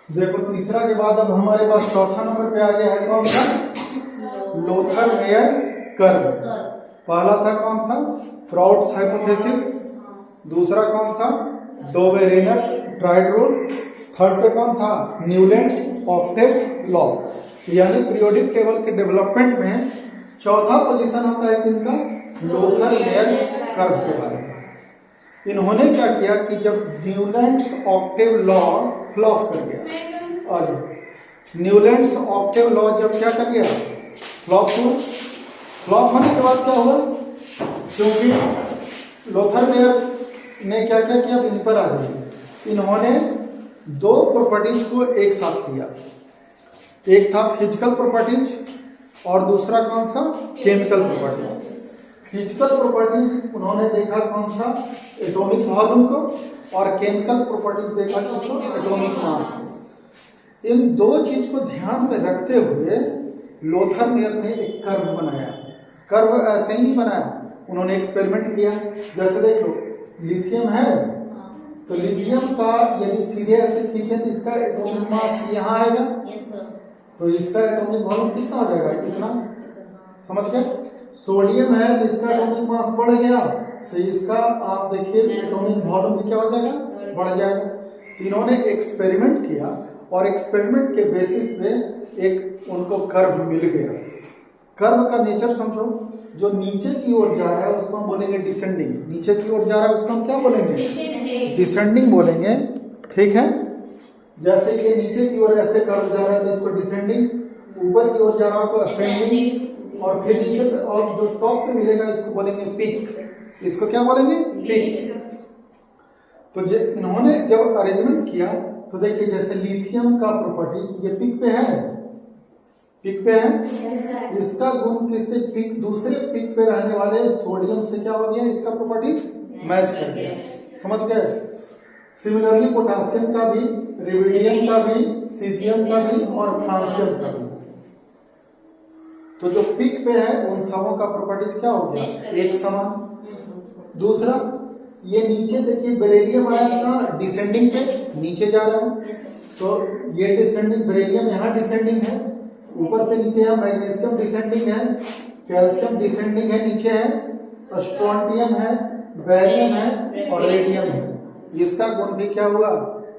देखो तीसरा के बाद अब हमारे पास चौथा नंबर पे आ गया है कौन सा, लोथर मेयर कर्व। पहला था कौन सा, प्राउड्स हाइपोथेसिस, दूसरा कौन सा, डोबे-रेनर-ड्राइड रूल, थर्ड पे कौन था, न्यूलैंड्स ऑक्टेव लॉ। यानी पीरियोडिक टेबल के डेवलपमेंट में चौथा पोजीशन आता है किनका, लोथर मेयर कर्व के बारे में। इन्होंने क्या किया कि जब न्यूलैंड्स ऑक्टेव लॉ फ्लॉप कर गया, और न्यूलैंड्स ऑक्टेव लॉ जब क्या कर गया, फ्लॉप हुआ, फ्लॉप होने के बाद क्या हुआ, क्योंकि लोथर मेयर ने क्या क्या किया, इन पर आ जाए, इन्होंने दो प्रॉपर्टीज को एक साथ लिया, एक था फिजिकल प्रॉपर्टीज और दूसरा कौन सा, केमिकल प्रॉपर्टीज। फिजिकल प्रॉपर्टीज उन्होंने देखा कौन सा, एटॉमिक वॉल्यूम को, और केमिकल प्रॉपर्टीज देखा किसको, एटॉमिक मास को। इन दो चीज को ध्यान में रखते हुए लोथर मेयर ने एक कर्व बनाया। कर्व ऐसे ही नहीं बनाया, उन्होंने एक्सपेरिमेंट किया। जैसे देख लो, लिथियम है, तो लिथियम का यदि सीधे ऐसे खींचे तो इसका एटॉमिक मास यहाँ आएगा, तो इसका एटॉमिक वॉल्यूम कितना हो जाएगा, इतना, समझ गए। सोडियम है तो इसका एटॉमिक मास बढ़ गया, तो इसका आप देखिए एटॉमिक वॉल्यूम भी क्या हो जाएगा, बढ़ जाएगा। इन्होंने एक्सपेरिमेंट किया और एक्सपेरिमेंट के बेसिस पे एक उनको कर्व मिल गया। कर्व का नेचर समझो, जो नीचे की ओर जा रहा है उसको हम बोलेंगे डिसेंडिंग, नीचे की ओर जा रहा है उसको हम क्या बोलेंगे, डिसेंडिंग बोलेंगे, ठीक है। जैसे ये नीचे की ओर ऐसे कर्व जा रहा है तो इसको डिसेंडिंग, ऊपर की ओर जा रहा हो तो असेंडिंग, और फिर नीचे और जो टॉप पे मिलेगा इसको बोलेंगे पीक। इसको क्या बोलेंगे, पीक। तो इन्होंने जब अरेंजमेंट किया तो देखिए, जैसे लिथियम का प्रॉपर्टी ये पीक पे है, पीक पे है, इसका गुण किससे, पीक, दूसरे पीक पे रहने वाले सोडियम से क्या हो गया, इसका प्रॉपर्टी मैच कर गया, समझ गए। सिमिलरली पोटेशियम का भी, रिबिडियम का भी, सीजियम का भी और फ्रांसियम का भी। तो जो पीक पे है उन सबों का प्रॉपर्टीज क्या हो गया, एक समान। दूसरा, ये नीचे देखिए बेरिलियम आया था डिसेंडिंग पे, नीचे जा रहा है, तो ये डिसेंडिंग, बेरिलियम यहाँ डिसेंडिंग है, ऊपर से नीचे है, मैग्नीशियम डिसेंडिंग है, कैल्शियम डिसेंडिंग है, नीचे है, स्ट्रोंटियम है, बैरियम है और रेडियम है। इसका गुण भी क्या हुआ,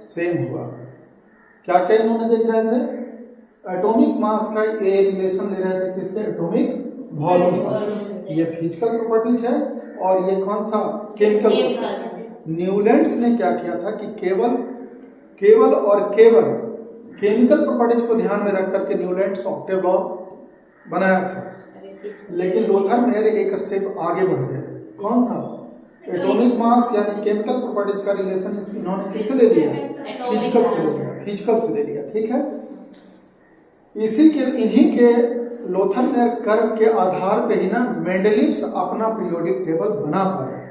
सेम हुआ। क्या क्या इन्होंने देख रहे थे, एटॉमिक मास का ये रिलेशन ले रहे थे किससे, एटॉमिक वॉल्यूम से। ये फिजिकल प्रॉपर्टीज है और ये कौन सा, केमिकल। न्यूलैंड्स ने क्या किया था कि केवल और केवल केमिकल प्रॉपर्टीज को ध्यान में रख करके न्यूलैंड्स ऑक्टेव लॉ बनाया था। लेकिन लोथर मेयर एक स्टेप आगे बढ़ गए, कौन सा, एटॉमिक मास यानी केमिकल प्रॉपर्टीज का रिलेशन इन्होंने किससे ले लिया, फिजिकल से ले लिया, फिजिकल से ले लिया, ठीक है। इन्हीं के लोथर मेयर कर्व के आधार पे ही ना मेंडलीव्स अपना पीरियोडिक टेबल बना पाए,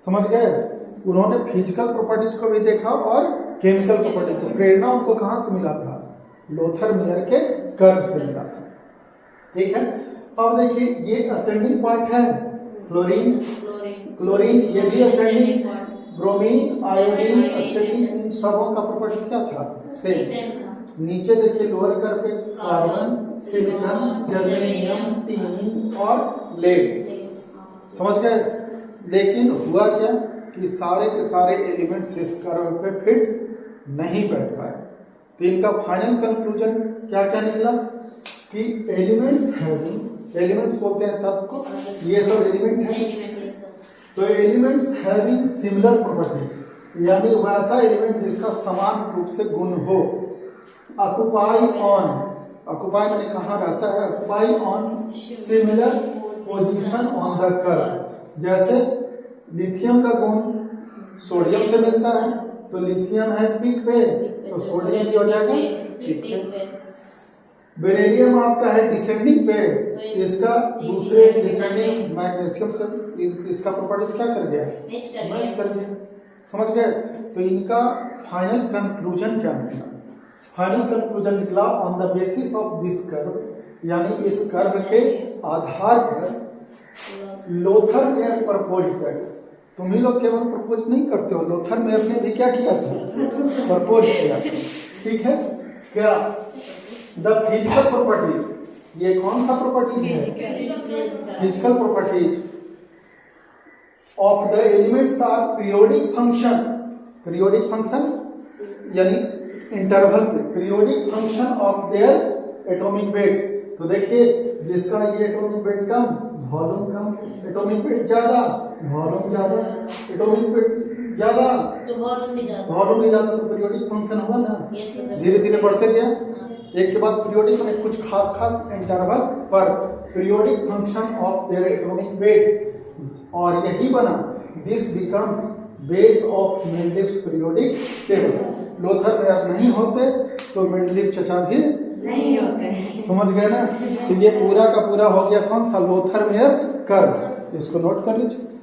समझ गए। उन्होंने फिजिकल प्रॉपर्टीज को भी देखा और केमिकल प्रॉपर्टीज, तो प्रेरणा उनको कहां से मिला था, लोथर मेयर के कर्व से मिला था, ठीक है। अब देखिए, ये असेंडिंग पार्ट है, क्लोरीन ये भी असेंडिंग, ब्रोमीन, आयोडीन, एसिटिक, इन सबों का प्रॉपर्टीज क्या था, सेम। नीचे देखिए लोअर कर्व पे कार्बन, सिलिकॉन, जर्मेनियम, टिन और लेड, समझ गए। लेकिन हुआ क्या कि सारे के सारे एलिमेंट्स इस कर्व पे फिट नहीं बैठ पाए। तो इनका फाइनल कंक्लूजन क्या क्या निकला कि एलिमेंट्स बोलते हैं तत्व को, ये सब एलिमेंट है। तो एलिमेंट्स हैविंग सिमिलर प्रॉपर्टीज, यानी वैसा एलिमेंट जिसका समान रूप से गुण हो। ऑक्युपाई मैंने कहाँ रहता है, occupy on similar position on the curve. जैसे लिथियम का गुण सोडियम से मिलता है, तो लिथियम है पीक पे, तो सोडियम भी हो जाएगा पीक पे। बेरिलियम आपका है डिसेंडिंग पे, इसका दूसरे डिसेंडिंग मैग्नीशियम से इसका प्रॉपर्टीज क्या कर गया, मैच कर गया, समझ गए। तो इनका फाइनल कंक्लूजन क्या निकला, फाइनल कंक्लूजन निकला on the basis of this curve, यानी इस कर्व के आधार पर लोथर मेयर प्रपोज दैट, तुम ही लोग केवल प्रपोज नहीं करते हो, लोथर मेयर ने भी क्या किया था, प्रपोज किया था। ठीक है क्या? द फिजिकल प्रॉपर्टीज, ये कौन सा प्रॉपर्टीज है? Physical properties of the elements are periodic function. Periodic function यानी इंटरवल पे periodic function of their atomic weight. तो देखिए जिसका ये एटॉमिक वेट कम, वॉल्यूम कम, एटॉमिक वेट ज्यादा, वॉल्यूम ज्यादा, एटॉमिक वेट ज्यादा, तो वॉल्यूम भी ज्यादा, वॉल्यूम भी ज्यादा, तो पीरियोडिक फंक्शन हुआ ना, धीरे धीरे बढ़ते गया। एक के बाद पीरियोडिक में कुछ खास खास इंटरवल पर periodic function of their atomic wait, और यही बना this becomes base of Mendeleev's periodic table. Lothar में अब नहीं होते तो मेंडलीव चचा भी नहीं होते। समझ गए ना? तो ये पूरा का पूरा हो गया कौन सा? Lothar Meyer curve. इसको नोट कर लीजिए।